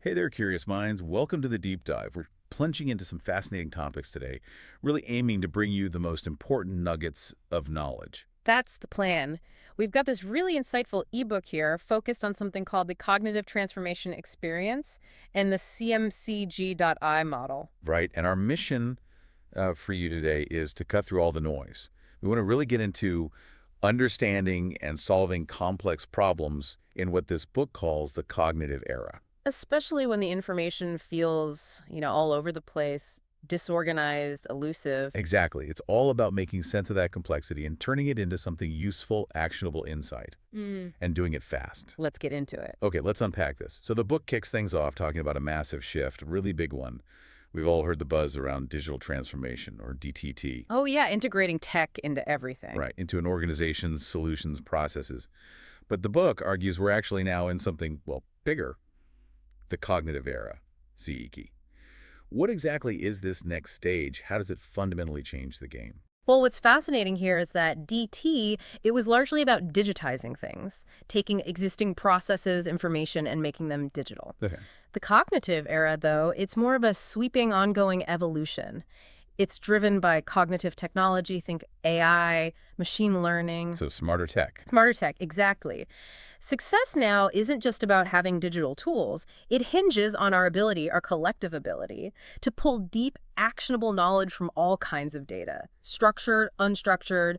Hey there, curious minds. Welcome to the deep dive. We're plunging into some fascinating topics today, really aiming to bring you the most important nuggets of knowledge. That's the plan. We've got this really insightful ebook here focused on something called the Cognitive Transformation Experience and the CMCG.I model. Right? And our mission for you today is to cut through all the noise. We want to really get into understanding and solving complex problems in what this book calls the cognitive era. Especially when the information feels, all over the place, disorganized, elusive. Exactly. It's all about making sense of that complexity and turning it into something useful, actionable insight, and doing it fast. Let's get into it. Okay, let's unpack this. So the book kicks things off talking about a massive shift, a really big one. We've all heard the buzz around digital transformation, or DTT. Oh, yeah, integrating tech into everything. Right, into an organization's solutions, processes. But the book argues we're actually now in something, well, bigger, the cognitive era, CEQ. What exactly is this next stage? How does it fundamentally change the game? Well, what's fascinating here is that DT, it was largely about digitizing things, taking existing processes, information, and making them digital. Okay. The cognitive era, though, it's more of a sweeping, ongoing evolution. It's driven by cognitive technology, think AI, machine learning. So smarter tech. Smarter tech, exactly. Success now isn't just about having digital tools. It hinges on our ability, our collective ability, to pull deep, actionable knowledge from all kinds of data. Structured, unstructured,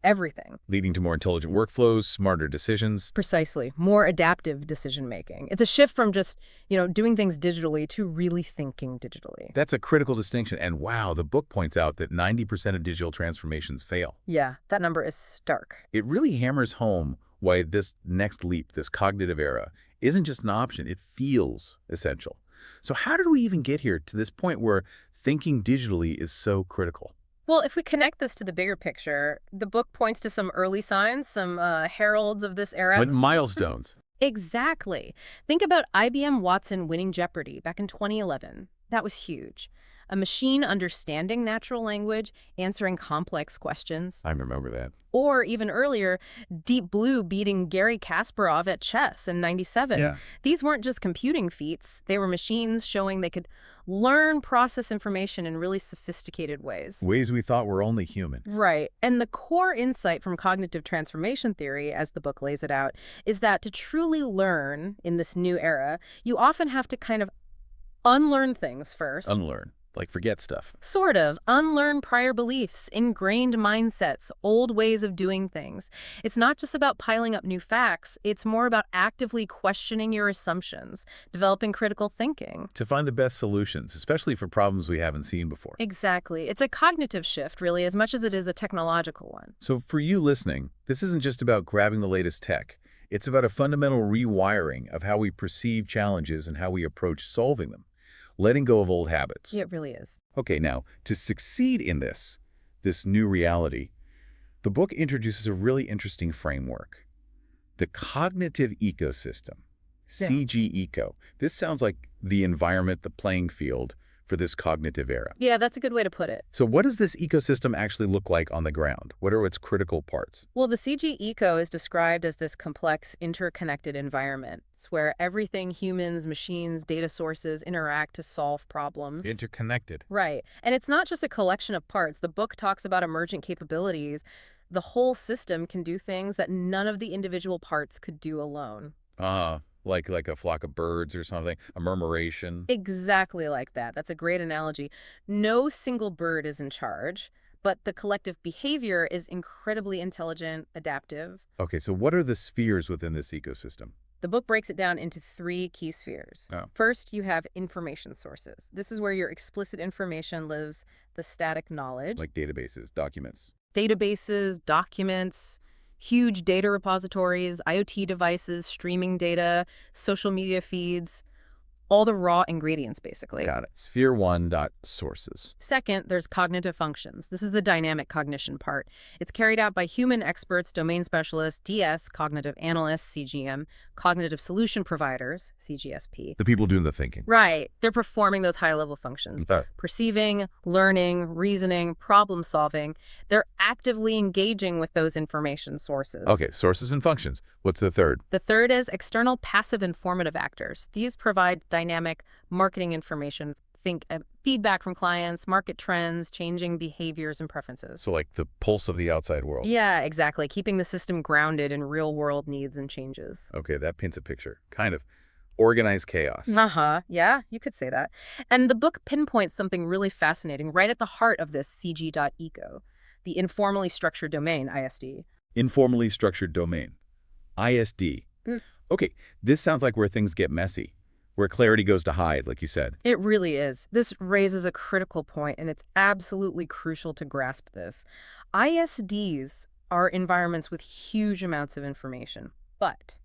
everything. Leading to more intelligent workflows, smarter decisions. Precisely. More adaptive decision-making. It's a shift from just, doing things digitally to really thinking digitally. That's a critical distinction. And wow, the book points out that 90% of digital transformations fail. Yeah, that number is stark. It really hammers home why this next leap, this cognitive era, isn't just an option. It feels essential. So how did we even get here to this point where thinking digitally is so critical? Well, if we connect this to the bigger picture, the book points to some early signs, some heralds of this era. Like milestones. Exactly. Think about IBM Watson winning Jeopardy back in 2011. That was huge. A machine understanding natural language, answering complex questions. I remember that. Or even earlier, Deep Blue beating Garry Kasparov at chess in '97. Yeah. These weren't just computing feats. They were machines showing they could learn, process information in really sophisticated ways. Ways we thought were only human. Right. And the core insight from cognitive transformation theory, as the book lays it out, is that to truly learn in this new era, you often have to kind of unlearn things first. Unlearn. Like forget stuff. Sort of. Unlearn prior beliefs, ingrained mindsets, old ways of doing things. It's not just about piling up new facts. It's more about actively questioning your assumptions, developing critical thinking. To find the best solutions, especially for problems we haven't seen before. Exactly. It's a cognitive shift, really, as much as it is a technological one. So for you listening, this isn't just about grabbing the latest tech. It's about a fundamental rewiring of how we perceive challenges and how we approach solving them. Letting go of old habits. It really is. Okay, now, to succeed in this new reality, the book introduces a really interesting framework. The cognitive ecosystem, Yeah. CG-ECO. This sounds like the environment, the playing field for this cognitive era. Yeah, that's a good way to put it. So what does this ecosystem actually look like on the ground? What are its critical parts? Well, the CG eco is described as this complex, interconnected environment. It's where everything humans, machines, data sources interact to solve problems. Interconnected. Right. And it's not just a collection of parts. The book talks about emergent capabilities. The whole system can do things that none of the individual parts could do alone. Like a flock of birds or something, a murmuration. Exactly like that. That's a great analogy. No single bird is in charge, but the collective behavior is incredibly intelligent, adaptive. Okay, so what are the spheres within this ecosystem? The book breaks it down into 3 key spheres. Oh. First, you have information sources. This is where your explicit information lives, the static knowledge. Like databases, documents. Databases, documents, huge data repositories, IoT devices, streaming data, social media feeds, all the raw ingredients, basically. Got it. Sphere 1 dot sources. Second, there's cognitive functions. This is the dynamic cognition part. It's carried out by human experts, domain specialists, DS, cognitive analysts, CGM, cognitive solution providers, CGSP. The people doing the thinking. Right. They're performing those high-level functions. Perceiving, learning, reasoning, problem-solving. They're actively engaging with those information sources. Okay, sources and functions. What's the third? The third is external passive informative actors. These provide dynamic dynamic marketing information. Think feedback from clients, market trends, changing behaviors and preferences. So like the pulse of the outside world. Yeah, exactly. Keeping the system grounded in real-world needs and changes. Okay, that paints a picture. Kind of organized chaos. Uh-huh. Yeah, you could say that. And the book pinpoints something really fascinating right at the heart of this cg.eco, the informally structured domain, ISD. Informally structured domain. ISD. Mm. Okay, this sounds like where things get messy, where clarity goes to hide, like you said. It really is. This raises a critical point, and it's absolutely crucial to grasp this. ISDs are environments with huge amounts of information, but,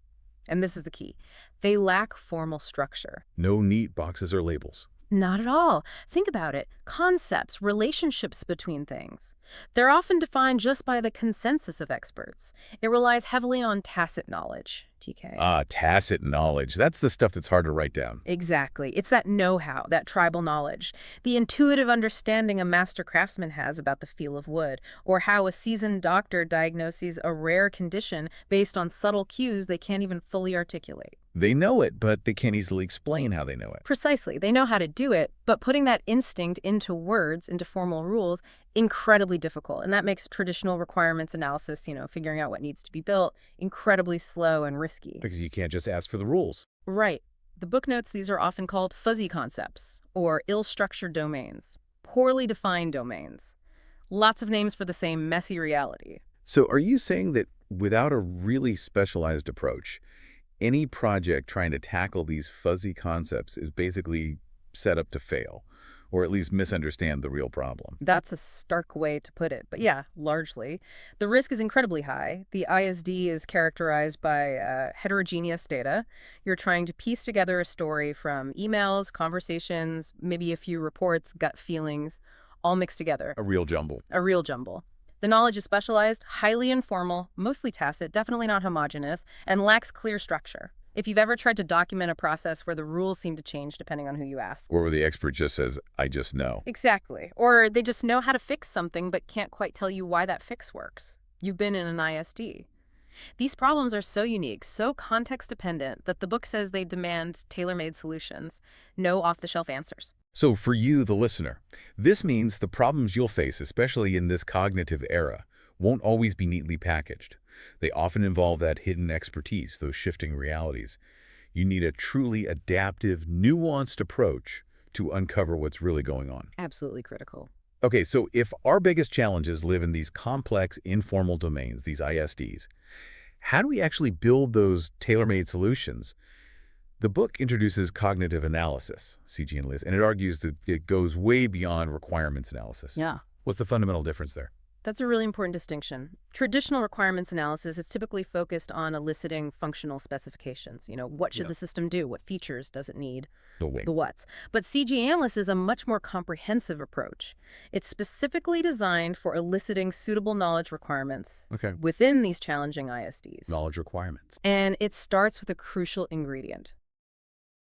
and this is the key, they lack formal structure. No neat boxes or labels. Not at all. Think about it. Concepts, relationships between things. They're often defined just by the consensus of experts. It relies heavily on tacit knowledge, TK. Ah, tacit knowledge. That's the stuff that's hard to write down. Exactly. It's that know-how, that tribal knowledge, the intuitive understanding a master craftsman has about the feel of wood, or how a seasoned doctor diagnoses a rare condition based on subtle cues they can't even fully articulate. They know it, but they can't easily explain how they know it. Precisely. They know how to do it, but putting that instinct into words, into formal rules, incredibly difficult. And that makes traditional requirements analysis, figuring out what needs to be built, incredibly slow and risky. Because you can't just ask for the rules. Right. The book notes these are often called fuzzy concepts, or ill-structured domains, poorly defined domains. Lots of names for the same messy reality. So are you saying that without a really specialized approach, any project trying to tackle these fuzzy concepts is basically set up to fail, or at least misunderstand the real problem? That's a stark way to put it, but yeah, largely. The risk is incredibly high. The ISD is characterized by heterogeneous data. You're trying to piece together a story from emails, conversations, maybe a few reports, gut feelings, all mixed together. A real jumble. A real jumble. The knowledge is specialized, highly informal, mostly tacit, definitely not homogeneous, and lacks clear structure. If you've ever tried to document a process where the rules seem to change depending on who you ask. Or where the expert just says, I just know. Exactly. Or they just know how to fix something but can't quite tell you why that fix works. You've been in an ISD. These problems are so unique, so context-dependent, that the book says they demand tailor-made solutions, no off-the-shelf answers. So for you, the listener, this means the problems you'll face, especially in this cognitive era, won't always be neatly packaged. They often involve that hidden expertise, those shifting realities. You need a truly adaptive, nuanced approach to uncover what's really going on. Absolutely critical. Okay, so if our biggest challenges live in these complex, informal domains, these ISDs, how do we actually build those tailor-made solutions? The book introduces cognitive analysis, CG and Liz, and it argues that it goes way beyond requirements analysis. Yeah. What's the fundamental difference there? That's a really important distinction. Traditional requirements analysis is typically focused on eliciting functional specifications. What should the system do? What features does it need? The wing. The what's. But CG Analysis is a much more comprehensive approach. It's specifically designed for eliciting suitable knowledge requirements within these challenging ISDs. Knowledge requirements. And it starts with a crucial ingredient: